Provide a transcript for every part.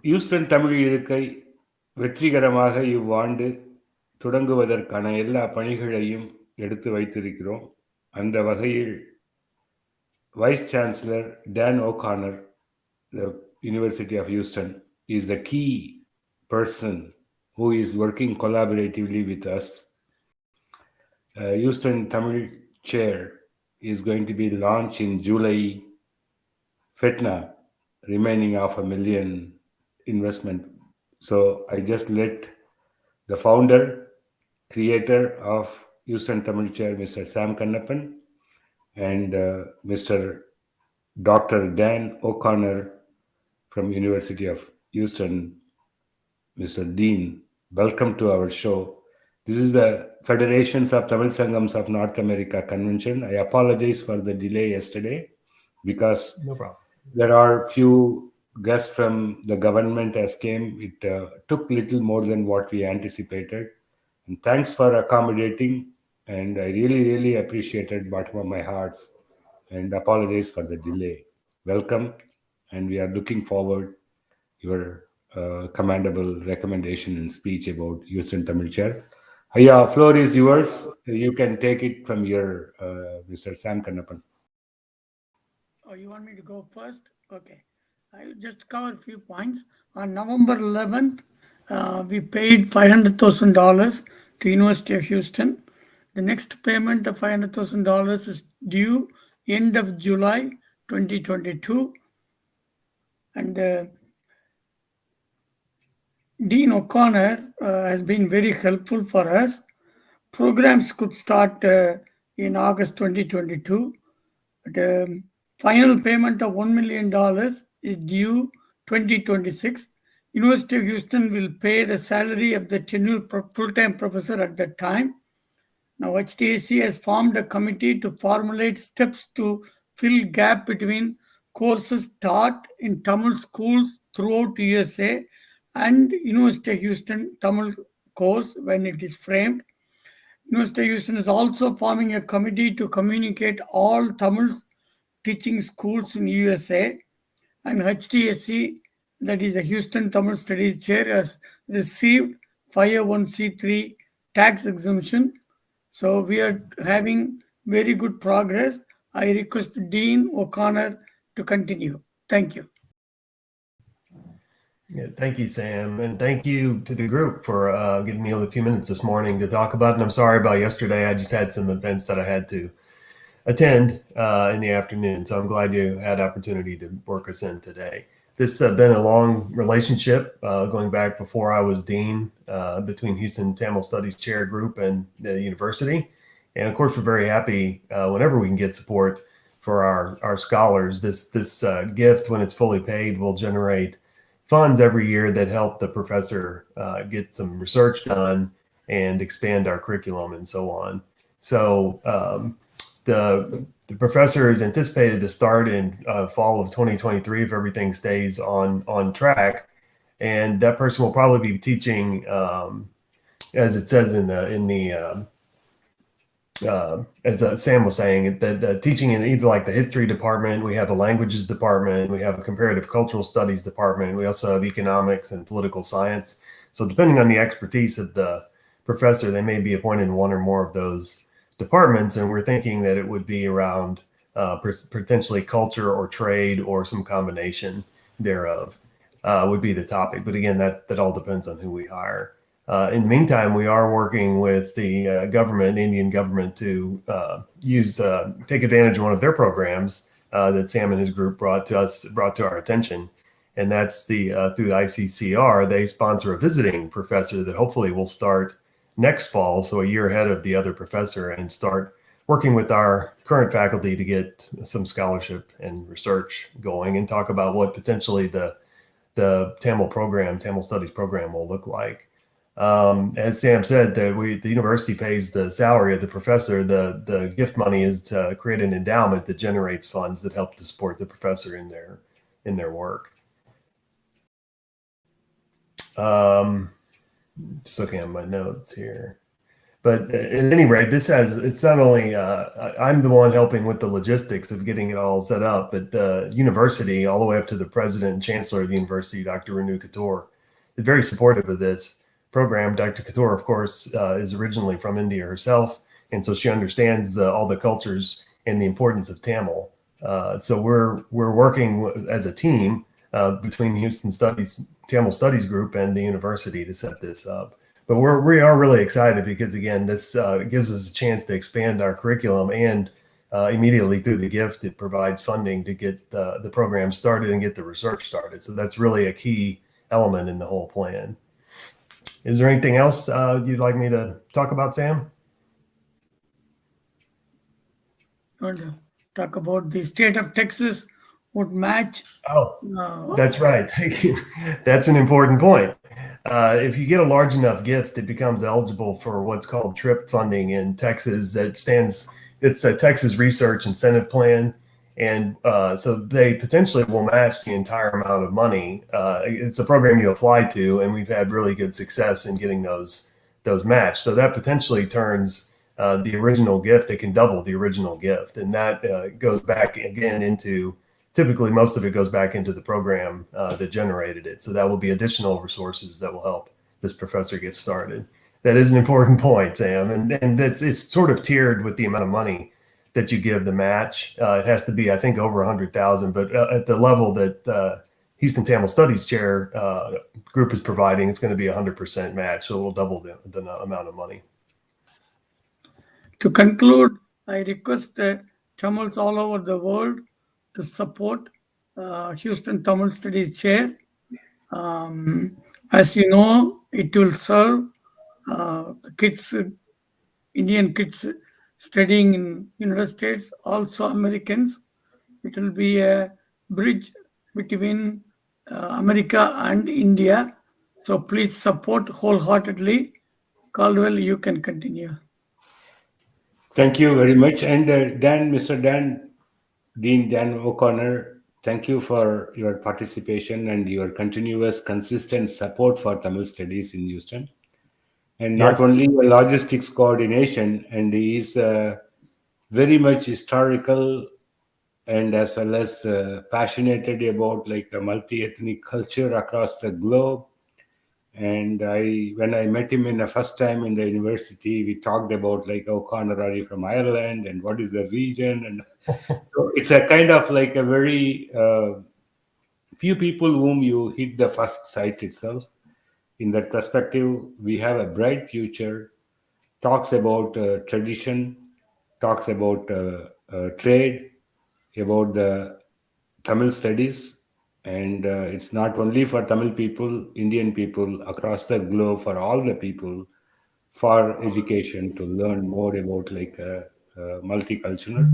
Houston Tamil இருக்கை வெற்றிகரமாக இவ்வாண்டு தொடங்குவதற்கான எல்லா பணிகளையும் எடுத்து வைத்திருக்கிறோம். அந்த வகையில் vice chancellor Don O'Connor, the University of Houston, is the key person who is working collaboratively with us. Houston Tamil Chair is going to be launched in July. FeTNA, remaining $500,000 investment. So I just let the founder, creator of Houston Tamil Chair, Mr. Sam Kannappan, and Mr. Dr. Dan O'Connor from University of Houston, Mr. Dean. Welcome to our show. This is the Federations of Tamil Sangams of North America convention. I apologize for the delay yesterday because no problem. There are few guests from the government as came. It took little more than what we anticipated. And thanks for accommodating. And I really, really appreciated bottom of my heart and apologize for the delay. Welcome. And we are looking forward your commendable recommendation and speech about Houston Tamil Chair. Yeah, floor is yours. You can take it from your Mr. Sam Kannappan. Oh, you want me to go first? Okay. I'll just cover a few points. On November 11th, we paid $500,000 to University of Houston. The next payment of $500,000 is due end of July 2022. And Dean O'Connor has been very helpful for us. Programs could start in August 2022. The final payment of $1 million is due 2026. University of Houston will pay the salary of the tenured full-time professor at that time. Now, HTAC has formed a committee to formulate steps to fill gap between courses taught in Tamil schools throughout USA and University of Houston Tamil course when it is framed. University of Houston is also forming a committee to communicate all Tamil teaching schools in USA, and HTSC, that is the Houston Tamil Studies Chair, has received 501c3 tax exemption. So we are having very good progress. I request Dean O'Connor to continue. Thank you. Yeah, thank you, Sam, and thank you to the group for giving me a few minutes this morning to talk about it. And I'm sorry about yesterday. I just had some events that I had to attend in the afternoon. So I'm glad you had opportunity to work us in today. This has been a long relationship going back before I was dean between Houston Tamil Studies Chair Group and the university. And of course, we're very happy whenever we can get support for our scholars. This gift, when it's fully paid, will generate funds every year that help the professor get some research done and expand our curriculum and so on. So the professor is anticipated to start in fall of 2023 if everything stays on track, and that person will probably be teaching, as it says in the as Sam was saying, that teaching in either like the history department, we have a languages department, we have a comparative cultural studies department, we also have economics and political science. So depending on the expertise of the professor, they may be appointed in one or more of those departments, and we're thinking that it would be around potentially culture or trade or some combination thereof would be the topic. But again, that all depends on who we hire. In the meantime, we are working with the government, Indian government, to take advantage of one of their programs that Sam and his group brought to our attention. And that's through the ICCR, they sponsor a visiting professor that hopefully will start next fall, so a year ahead of the other professor, and start working with our current faculty to get some scholarship and research going and talk about what potentially the Tamil Studies program will look like. As Sam said, the university pays the salary of the professor. The gift money is to create an endowment that generates funds that help to support the professor in their work. Just looking at my notes here. But at any rate, it's not only, I'm the one helping with the logistics of getting it all set up, but the university, all the way up to the president and chancellor of the university, Dr. Renu Katur, is very supportive of this program. Dr. Katur, of course, is originally from India herself, and so she understands all the cultures and the importance of Tamil. So we're working as a team between the Houston Tamil Studies Group and the university to set this up. But we are really excited because, again, this gives us a chance to expand our curriculum, and immediately through the gift, it provides funding to get the program started and get the research started. So that's really a key element in the whole plan. Is there anything else you'd like me to talk about, Sam? Talk about the state of Texas would match. Oh, that's right. Thank you. That's an important point. If you get a large enough gift, it becomes eligible for what's called TRIP funding in Texas. It's a Texas Research Incentive Plan. And so they potentially will match the entire amount of money. It's a program you apply to, and we've had really good success in getting those matched. So that potentially turns the original gift, it can double the original gift. And that goes back again into, typically most of it goes back into the program that generated it. So that will be additional resources that will help this professor get started. That is an important point, Sam. And it's sort of tiered with the amount of money that you give the match. It has to be, I think, over 100,000, but at the level that Houston Tamil Studies Chair group is providing, it's going to be 100% match. So we'll double the amount of money. To conclude, I request Tamils all over the world to support Houston Tamil Studies Chair. As you know, it will serve the kids, Indian kids studying in United States, also Americans. It will be a bridge between America and India. So please support wholeheartedly. Caldwell, you can continue. Thank you very much. And Dean Dan O'Connor, thank you for your participation and your continuous, consistent support for Tamil studies in Houston. And not only your logistics coordination, and he is very much historical and as well as passionate about like a multi-ethnic culture across the globe. And when I met him in the first time in the university, we talked about like, oh, Connor, are you from Ireland? And what is the region? And so it's a kind of like a very few people whom you hit the first sight itself. In that perspective, we have a bright future, talks about tradition, talks about trade, about the Tamil studies. And it's not only for Tamil people, Indian people across the globe, for all the people, for education to learn more about like multicultural.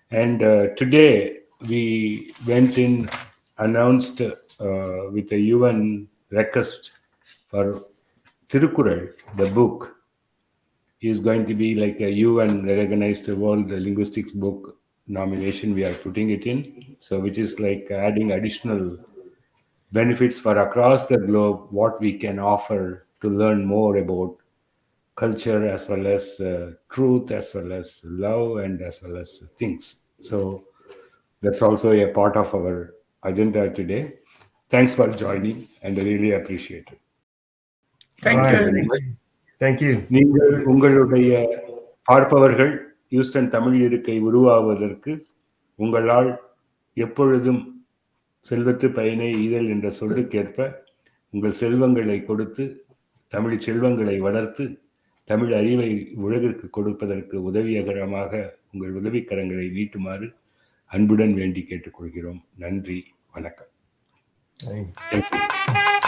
And today we went in, announced with a UN request for Tirukkural, the book, is going to be like a UN recognized world linguistics book nomination. We are putting it in, so which is like adding additional benefits for across the globe, what we can offer to learn more about culture as well as truth, as well as love, and as well as things. So that's also a part of our agenda today. Thanks for joining, and I really appreciate it. Thank you very much. Thank you. நீங்கள் உங்களுடைய பார்ப்பவர்கள் Houston Tamil இருக்கை உருவாவதற்கு உங்களால் எப்பொழுதும் செல்வத்து பயனை ஈதல் என்ற சொல்லுக்கேற்ப உங்கள் செல்வங்களை கொடுத்து தமிழ் செல்வங்களை வளர்த்து தமிழ் அறிவை உலகிற்கு கொடுப்பதற்கு உதவிகரமாக உங்கள் உதவிக்கரங்களை நீட்டுமாறு அன்புடன் வேண்டி கேட்டுக்கொள்கிறோம். நன்றி, வணக்கம். Thank you.